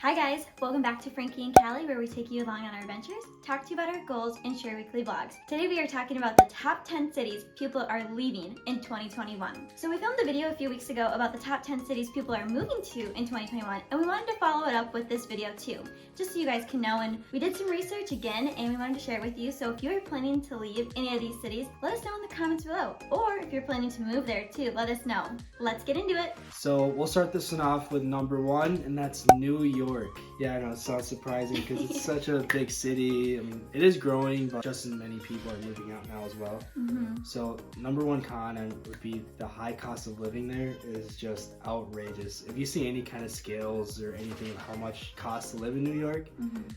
Hi guys, welcome back to Frankie and Kallie, where we take you along on our adventures, talk to you about our goals, and share weekly vlogs. Today we are talking about the top 10 cities people are leaving in 2021. So we filmed a video a few weeks ago about the top 10 cities people are moving to in 2021, and we wanted to follow it up with this video too, just so you guys can know. And we did some research again, and we wanted to share it with you. So if you are planning to leave any of these cities, let us know in the comments below. Or if you're planning to move there too, let us know. Let's get into it. So we'll start this one off with number one, and that's New York. Yeah, I know it sounds surprising because it's such a big city. I mean, it is growing, but just as many people are moving out now as well. So number one con would be the high cost of living there is just outrageous. If you see any kind of scales or anything of how much it costs to live in New York,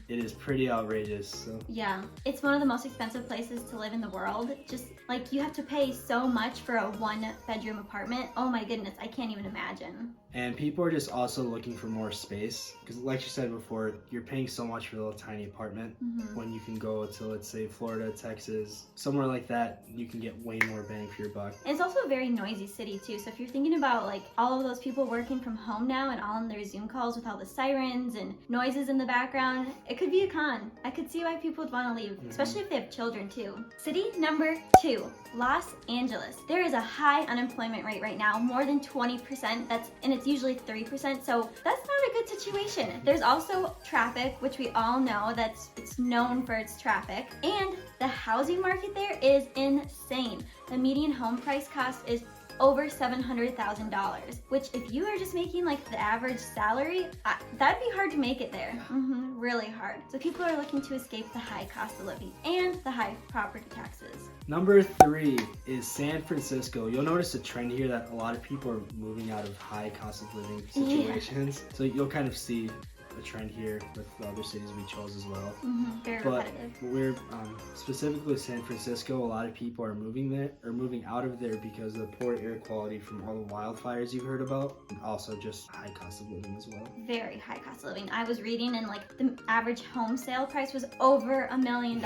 it is pretty outrageous. So yeah, it's one of the most expensive places to live in the world. Just like you have to pay so much for a one-bedroom apartment. Oh my goodness, I can't even imagine. And people are just also looking for more space because, like you said before, you're paying so much for a little tiny apartment. When you can go to, let's say, Florida, Texas, somewhere like that, you can get way more bang for your buck. And it's also a very noisy city too. So if you're thinking about like all of those people working from home now and all on their Zoom calls with all the sirens and noises in the background, it could be a con. I could see why people would want to leave, especially if they have children too. City number 2, Los Angeles. There is a high unemployment rate right now, more than 20%. And it's usually 3%, so that's not a good situation. There's also traffic, which we all know it's known for its traffic, and the housing market there is insane. The median home price cost is over $700,000, which if you are just making like the average salary, that'd be hard to make it there. Really hard. So people are looking to escape the high cost of living and the high property taxes. Number 3 is San Francisco. You'll notice a trend here that a lot of people are moving out of high cost of living situations. So you'll kind of see a trend here with the other cities we chose as well. Very but repetitive. We're specifically San Francisco. A lot of people are moving out of there because of the poor air quality from all the wildfires you've heard about, and also just high cost of living as well. Very high cost of living. I was reading, and like the average home sale price was over $1 million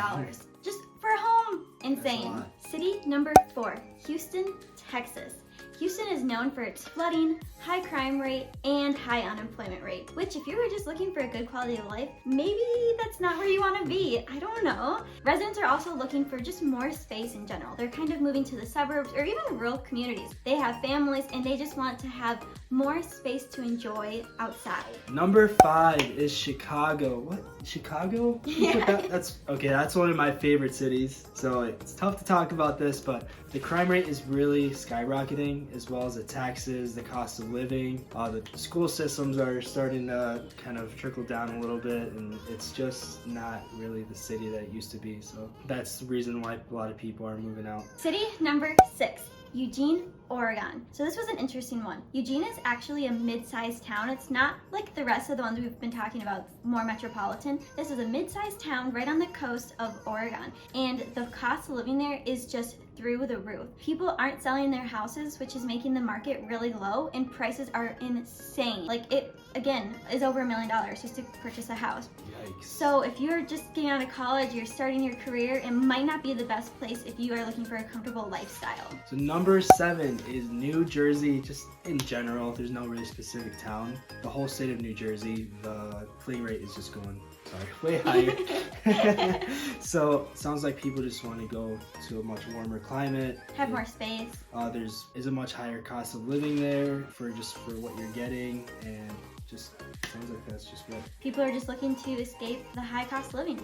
just for a home. Insane. City number 4, Houston, Texas. Houston is known for its flooding, high crime rate, and high unemployment rate, which if you were just looking for a good quality of life, maybe that's not where you want to be. I don't know. Residents are also looking for just more space in general. They're kind of moving to the suburbs or even rural communities. They have families and they just want to have more space to enjoy outside. Number 5 is Chicago. What? Chicago? Yeah. That's one of my favorite cities. So it's tough to talk about this, but the crime rate is really skyrocketing, as well as the taxes, the cost of living. The school systems are starting to kind of trickle down a little bit, and it's just not really the city that it used to be. So that's the reason why a lot of people are moving out. City number 6, Eugene, Oregon. So this was an interesting one. Eugene is actually a mid-sized town. It's not like the rest of the ones we've been talking about, more metropolitan. This is a mid-sized town right on the coast of Oregon, and the cost of living there is just through the roof. People aren't selling their houses, which is making the market really low, and prices are insane. Like it, again, is over $1 million just to purchase a house. Yikes. So if you're just getting out of college, you're starting your career, it might not be the best place if you are looking for a comfortable lifestyle. So number 7 is New Jersey. Just in general, there's no really specific town. The whole state of New Jersey, the fleeing rate is just going way higher. So it sounds like people just want to go to a much warmer climate. Have more space. There's a much higher cost of living there for what you're getting, and just sounds like that's just what people are just looking to escape the high cost of living.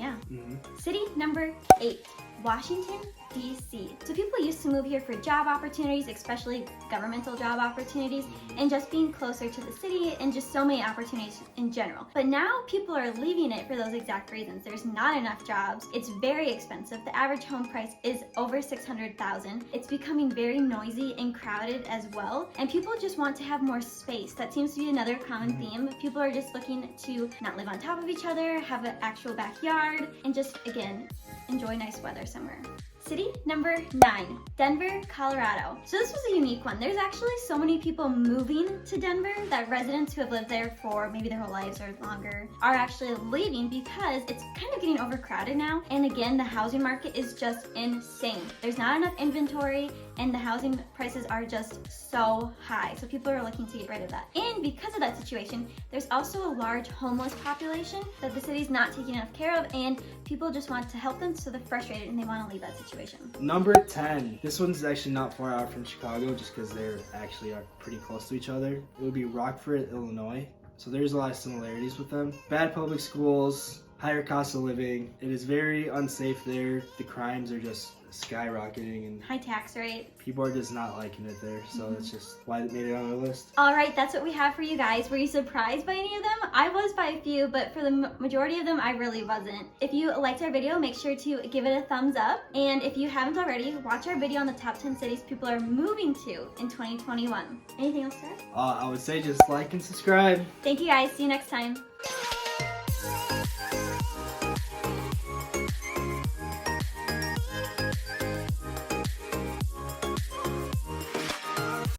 City number 8, Washington, DC. So people used to move here for job opportunities, especially governmental job opportunities, and just being closer to the city and just so many opportunities in general. But now people are leaving it for those exact reasons. There's not enough jobs. It's very expensive. The average home price is over $600,000. It's becoming very noisy and crowded as well. And people just want to have more space. That seems to be another common theme. People are just looking to not live on top of each other, have an actual backyard, and just, again, enjoy nice weather somewhere. City number 9, Denver, Colorado. So this was a unique one. There's actually so many people moving to Denver that residents who have lived there for maybe their whole lives or longer are actually leaving because it's kind of getting overcrowded now. And again, the housing market is just insane. There's not enough inventory and the housing prices are just so high. So people are looking to get rid of that. And because of that situation, there's also a large homeless population that the city's not taking enough care of, and people just want to help them, so they're frustrated and they want to leave that situation. Number 10. This one's actually not far out from Chicago just because they're actually are pretty close to each other. It would be Rockford, Illinois. So there's a lot of similarities with them. Bad public schools, higher cost of living. It is very unsafe there. The crimes are just skyrocketing and high tax rate. People are just not liking it there. So that's just why it made it on our list. All right, that's what we have for you guys. Were you surprised by any of them? I was by a few, but for the majority of them, I really wasn't. If you liked our video, make sure to give it a thumbs up. And if you haven't already, watch our video on the top 10 cities people are moving to in 2021. Anything else to add? I would say just like and subscribe. Thank you guys. See you next time.